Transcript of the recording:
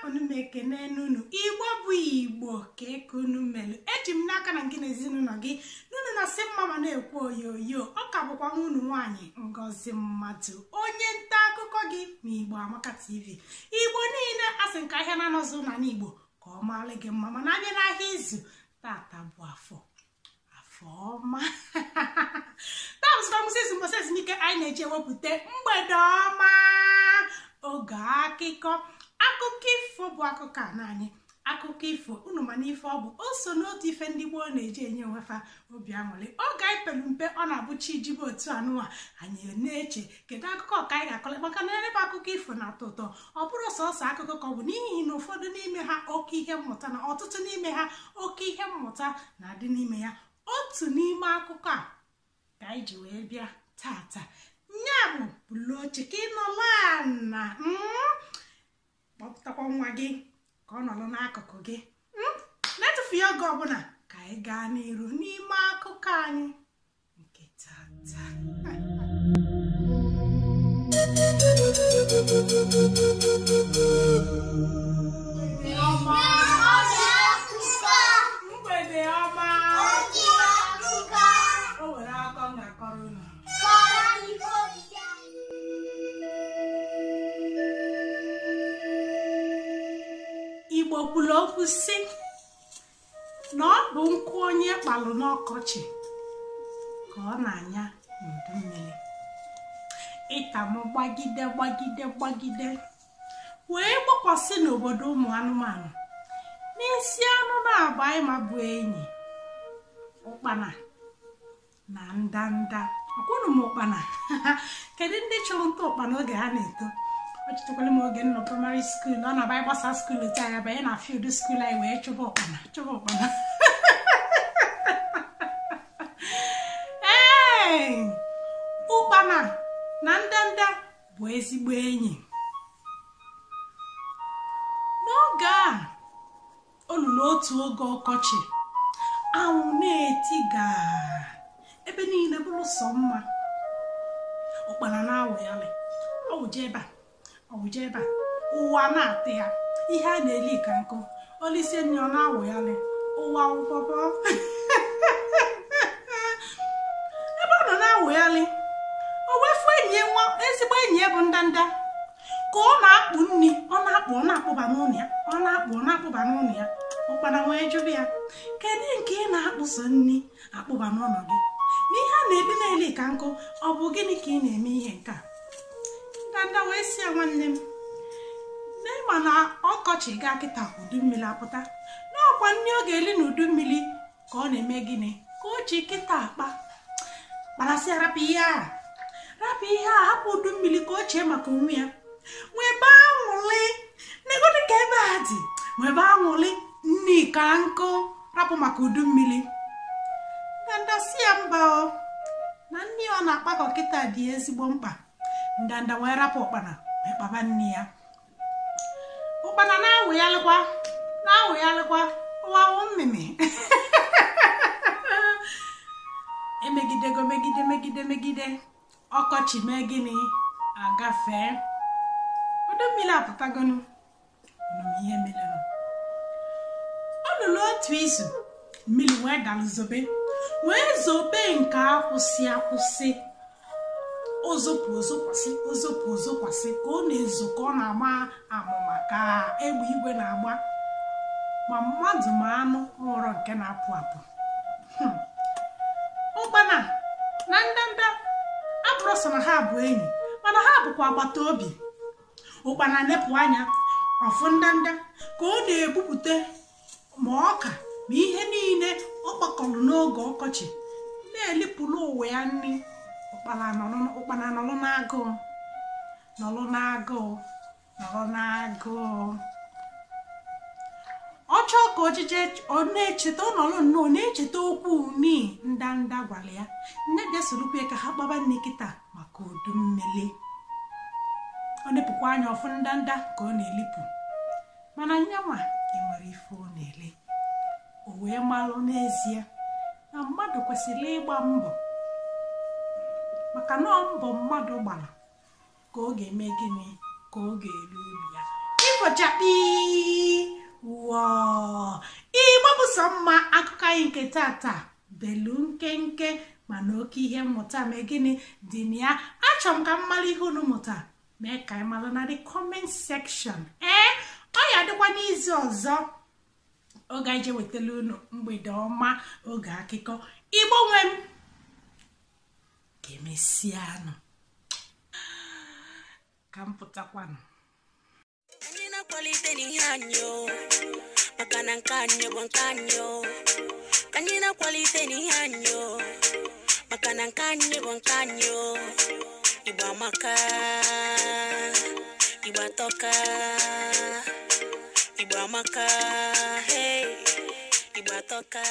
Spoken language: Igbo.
onumekene nunu igbo bụ igbo ka ekunu melu eji m n'aka na nke n'ezinụlọ gị nunu na sị mama na-ekwu oyoyo ọ ka bụkwa unu nwanyị Ngozi Mmadụ onye nta akụkọ gị na Igbo Amaka TV igbo niile asị nke ahịa na-anọzụ na n'Igbo ka ọ maala gị mma mana abịa n'ahịa izu tata bụ afọ ọma taa ezumike anyị na-eji ewepụta mgbede ọma oge akụkọ ifo bụ akụkọ a naanị akụkọ ifo unu mana ife ọ bụ o so n'otu ife ndị gboo na-eji enye onwefa obi aṅụrị oge anyị pelu mpe ọ na-abụ chi jibe otu anụwa anyị na-eche kedu akụkọ ka anyị ga-akọle maka na ebe akụkọ ifo na-atọ ụtọ ọ bụrụ sọsọ akụkọ ka ọ bụ n'ihi na ụfọdụ n'ime ha oke ihe mmụta na ọtụtụ n'ime ha oke ihe mmụta na-adị n'ime ya otu n'ime akụkọ a ka anyị ji wee bịa tata nya bụ buloche ka ị nọla na kpọpụtakwa nwa gị ka ọ nọrọ n'akụkụ gị na-etufu ya oge ọbụla ka anyị gaa n'iru n'ime akụkọ anyị nke tata mgbede ọma o nwere akọ m ga-akọrọ unu Igbo kwuru okwu si na ọ bụ nkụ onye kpalụ n'ọkọchị ka ọ na-anya n'udu mmiri ịtamụ gbagide wee gbakwasị n'obodo ụmụ anụmanụ n'isi anụ na-agba anyị ma bụ enyi ụkpana na ndanda akwụrụ m ụkpana kedu ndị chụrụ nta ụkpana oge ha na-eto ọ chịtakwala m oge nọ praịmarị skuul ọ na-abanye gbasa skuul taa ya banye na field skuul anyị wee chụba ụkpana ee ụkpana na ndanda bụ ezigbo enyi n'oge a olulu otu oge ọkọchị anwụ na-eti gaa ebe niile bụrụ sọ mma ụkpana na-awụghalị ọwụje ebe a ụwa na-atị ya ihe a na-eli ka nkụ olisi enyi ọ na-awụghalị ụwa ụbọbọ ebe ọ nọ na-awụghalị o wefu enyi nwa ezigbo enyi ya bụ ndanda ka ọ na-akpụ nri ọ na-akpụba n'ụlọ ya ụkpana wee jụrụ ya kedu nke ị na-akpụso nri akpụba n'ụlọ gị n'ihe a na-ebi na-eli ka nkụ ọ bụ gịnị ka ị na-eme ihe nke a ndanda wee si ya nwanne m n'ịma na ọkọchị ga kịta udu mmiri apụta n'ọkwa nri ọ ga-eli n'udu mmiri ka ọ na-eme gịnị ka o ji kịta akpa kparasị rapụ ihe a hapụ udu mmiri ka o chee maka onwe ya nwebe aṅụrị n'ego dịka ebe a dị nwebe aṅụrị nri ka nkụ rapụ maka udu mmiri ndanda si ya mba na nri ọ na-akpakọ kịta dị ezigbo mkpa ndanda wee rapụ ụkpana wee kpaba nri ya ụkpana na-awụghalịkwa ụwawụ mmemme emegidego megide ọkọchị mee gịnị agafee udu mmiri apụtagonu ihe merenụ ọ lụrụ otu izu mmiri wee dalụ zobe nke akwụsị ozokwasị ka ọ na-ezo ka ọ na-agba amụma ka egbe igwe na-agba ma mmadụ ma anụ nwụrụ nke na-apụ ụkpana na ndanda abụrụ sọ na ha bụ enyi mana ha bụkwa agbata obi ụkpana nepụ anya ọfụ ndanda ka ọ na-ebupụta ma ọka ma ihe niile ọ kpakọrọ n'oge ọkọchị na-elipụrụ ụwa ya nri ụkpana nọrọ n'agụụ ọ chọọ ka ojije ọ na-echeta ọ nọrọ nnọọ na-echeta okwu uni ndanda gwara ya nne bịa sorokwa ka ha kpaba nne kịta maka udu mmiri ọ na-epụkwa anya ọfụ ndanda ka ọ na-elipụ mana nyanwa enwere ife ọ na-ele o wee malụ n'ezie na mmadụ kwesịrị ịgba mbọ maka na mbọ mmadụ gbara ka ọ ga-eme gịnị ka ọ ga-eru uru ya ịfọchakpi wow Igbo bụ sọ mma akụkọ anyị nke tata belu nkenke mana oke ihe mmụta ma gịnị dị na ya achọrọ m ka m mara ihe unu mụta mee ka anyị mara na the comment section ọ ya dịkwa n'izu ọzọ oge anyị je wetara unu mgbede ọma oge akụkọ Igbo nwe m ka emesianụ ka m pụtakwanụ anyị na-akwalite n'ihe anyị maka na nke anyị bụ nke anyị ka anyị na-akwalite n'ihe anyị maka na nke anyị bụ nke anyị Igbo amaka Igbo atọka Igbo amaka hey Igbo atọka